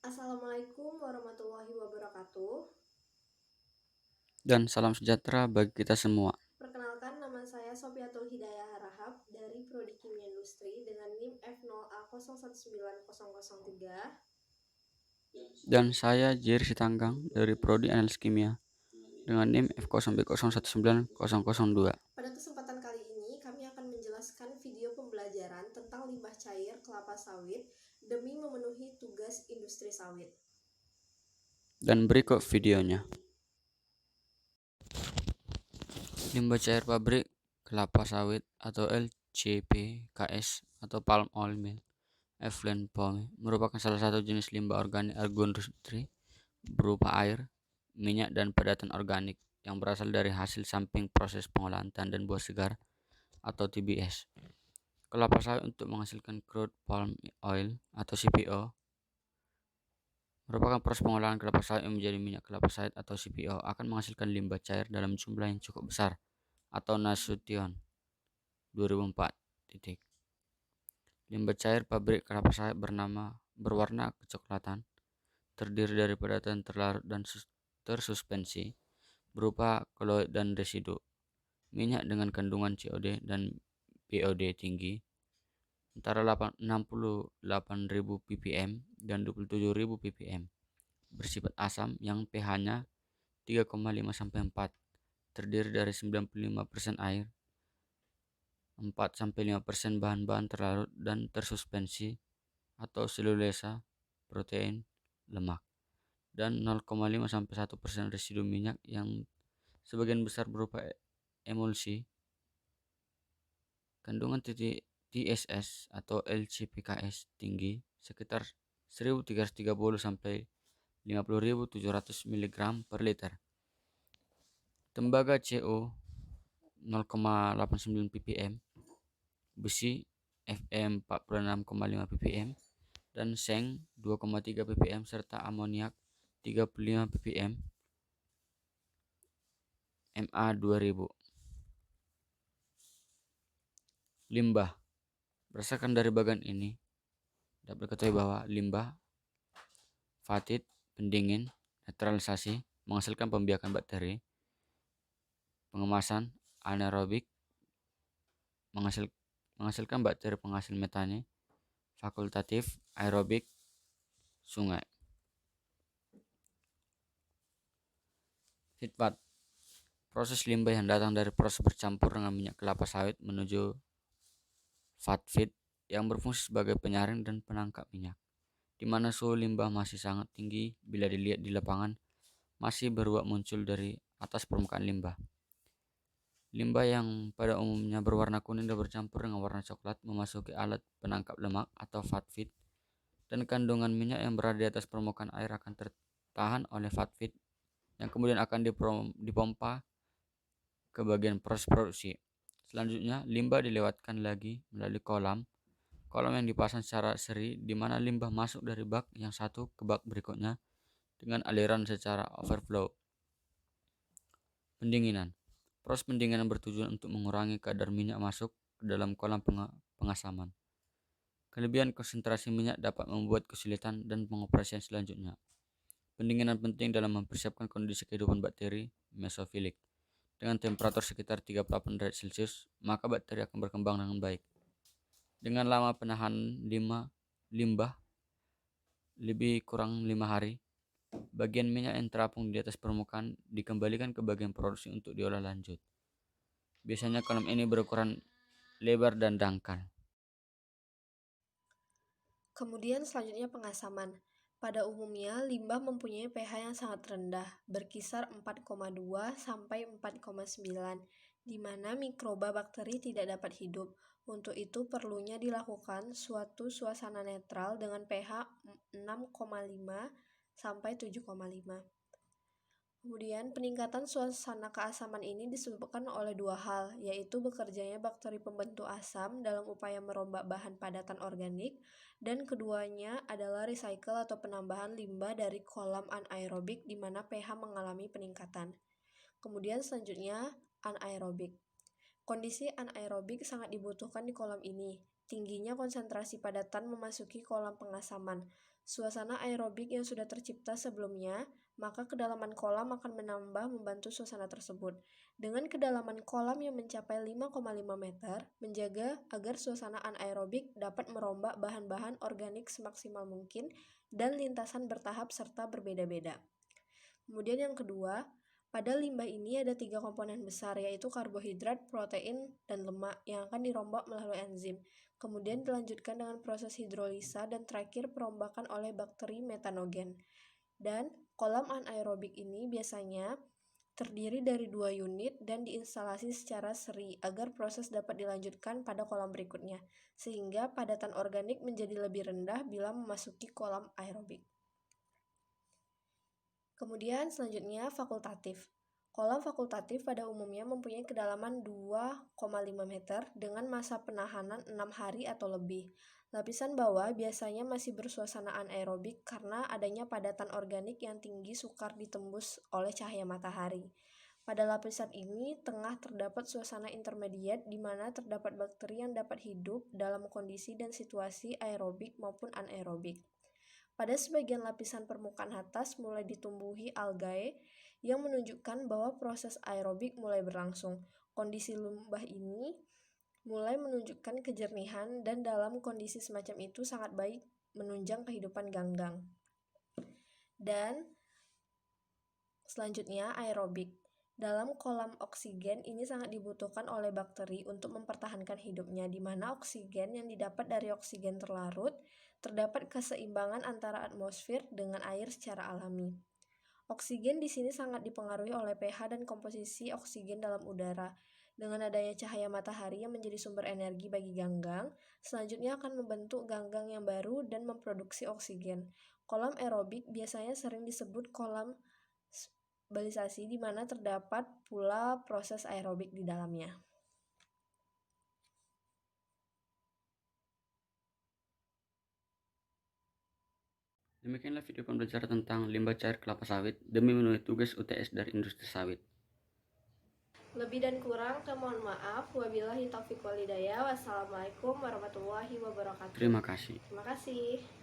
Assalamualaikum warahmatullahi wabarakatuh. Dan salam sejahtera bagi kita semua. Perkenalkan, nama saya Sofiatul Hidayah Harahap dari Prodi Kimia Industri dengan NIM F0A019003. Dan saya Jerry Sitanggang dari Prodi Analisis Kimia dengan NIM F0B019002. Pada kesempatan kali ini, kami akan menjelaskan video pembelajaran tentang limbah cair kelapa sawit demi memenuhi tugas industri sawit. Dan berikut videonya. Limbah cair pabrik kelapa sawit atau LCPKS atau Palm Oil Mill Effluent Foam merupakan salah satu jenis limbah organik agroindustri berupa air, minyak, dan padatan organik yang berasal dari hasil samping proses pengolahan tanah dan buah segar atau TBS. Kelapa sawit untuk menghasilkan crude palm oil atau CPO merupakan proses pengolahan kelapa sawit yang menjadi minyak kelapa sawit atau CPO akan menghasilkan limbah cair dalam jumlah yang cukup besar atau Nasution 2004. Limbah cair pabrik kelapa sawit berwarna kecoklatan, terdiri dari padatan terlarut dan tersuspensi berupa koloid dan residu. Minyak dengan kandungan COD dan BOD tinggi antara 68.000 ppm dan 27.000 ppm. Bersifat asam yang pH-nya 3,5 sampai 4, terdiri dari 95% air, 4 sampai 5% bahan-bahan terlarut dan tersuspensi atau selulesa, protein, lemak, dan 0,5 sampai 1% residu minyak yang sebagian besar berupa emulsi. Kandungan TSS atau LCPKS tinggi sekitar 1330 sampai 50.700 mg per liter. Tembaga CO 0,89 ppm, besi Fe 46,5 ppm, dan seng 2,3 ppm serta amoniak 35 ppm Ma 2000. Limbah. Berdasarkan dari bagian ini, dapat diketahui bahwa limbah, fatit, pendingin, netralisasi, menghasilkan pembiakan bakteri, pengemasan, anaerobik, menghasilkan bakteri penghasil metane, fakultatif, aerobik, sungai. Sifat. Proses limbah yang datang dari proses bercampur dengan minyak kelapa sawit menuju fat feed yang berfungsi sebagai penyaring dan penangkap minyak, di mana suhu limbah masih sangat tinggi bila dilihat di lapangan masih beruap muncul dari atas permukaan limbah. Limbah yang pada umumnya berwarna kuning dan bercampur dengan warna coklat memasuki alat penangkap lemak atau fat feed, dan kandungan minyak yang berada di atas permukaan air akan tertahan oleh fat feed yang kemudian akan dipompa ke bagian proses produksi. Selanjutnya, limbah dilewatkan lagi melalui kolam yang dipasang secara seri di mana limbah masuk dari bak yang satu ke bak berikutnya dengan aliran secara overflow. Pendinginan. Proses pendinginan bertujuan untuk mengurangi kadar minyak masuk ke dalam kolam pengasaman. Kelebihan konsentrasi minyak dapat membuat kesulitan dan pengoperasian selanjutnya. Pendinginan penting dalam mempersiapkan kondisi kehidupan bakteri mesofilik. Dengan temperatur sekitar 38 derajat Celcius, maka bakteri akan berkembang dengan baik. Dengan lama penahan limbah lebih kurang 5 hari, bagian minyak yang terapung di atas permukaan dikembalikan ke bagian produksi untuk diolah lanjut. Biasanya kolam ini berukuran lebar dan dangkal. Kemudian selanjutnya pengasaman. Pada umumnya, limbah mempunyai pH yang sangat rendah, berkisar 4,2 sampai 4,9, di mana mikroba bakteri tidak dapat hidup. Untuk itu perlunya dilakukan suatu suasana netral dengan pH 6,5 sampai 7,5. Kemudian, peningkatan suasana keasaman ini disebabkan oleh dua hal, yaitu bekerjanya bakteri pembentuk asam dalam upaya merombak bahan padatan organik, dan keduanya adalah recycle atau penambahan limbah dari kolam anaerobik di mana pH mengalami peningkatan. Kemudian selanjutnya, anaerobik. Kondisi anaerobik sangat dibutuhkan di kolam ini. Tingginya konsentrasi padatan memasuki kolam pengasaman. suasana aerobik yang sudah tercipta sebelumnya, maka kedalaman kolam akan membantu suasana tersebut. Dengan kedalaman kolam yang mencapai 5,5 meter, menjaga agar suasana anaerobik dapat merombak bahan-bahan organik semaksimal mungkin dan lintasan bertahap serta berbeda-beda. Kemudian yang kedua, pada limbah ini ada 3 komponen besar, yaitu karbohidrat, protein, dan lemak yang akan dirombak melalui enzim. Kemudian dilanjutkan dengan proses hidrolisa dan terakhir perombakan oleh bakteri metanogen. Dan kolam anaerobik ini biasanya terdiri dari 2 unit dan diinstalasi secara seri agar proses dapat dilanjutkan pada kolam berikutnya, sehingga padatan organik menjadi lebih rendah bila memasuki kolam aerobik. Kemudian selanjutnya fakultatif. Kolam fakultatif pada umumnya mempunyai kedalaman 2,5 meter dengan masa penahanan 6 hari atau lebih. Lapisan bawah biasanya masih bersuasana anaerobik karena adanya padatan organik yang tinggi sukar ditembus oleh cahaya matahari. Pada lapisan ini, tengah terdapat suasana intermediate di mana terdapat bakteri yang dapat hidup dalam kondisi dan situasi aerobik maupun anaerobik. Pada sebagian lapisan permukaan atas mulai ditumbuhi algae yang menunjukkan bahwa proses aerobik mulai berlangsung. Kondisi limbah ini mulai menunjukkan kejernihan dan dalam kondisi semacam itu sangat baik menunjang kehidupan ganggang. Dan selanjutnya aerobik. Dalam kolam oksigen ini sangat dibutuhkan oleh bakteri untuk mempertahankan hidupnya, di mana oksigen yang didapat dari oksigen terlarut terdapat keseimbangan antara atmosfer dengan air secara alami. Oksigen di sini sangat dipengaruhi oleh pH dan komposisi oksigen dalam udara. Dengan adanya cahaya matahari yang menjadi sumber energi bagi ganggang, selanjutnya akan membentuk ganggang yang baru dan memproduksi oksigen. Kolam aerobik biasanya sering disebut kolam stabilisasi di mana terdapat pula proses aerobik di dalamnya. Demikianlah video pembelajaran tentang limbah cair kelapa sawit demi memenuhi tugas UTS dari industri sawit. Lebih dan kurang, mohon maaf. Wabillahi taufiq wal hidayah. Wassalamualaikum warahmatullahi wabarakatuh. Terima kasih. Terima kasih.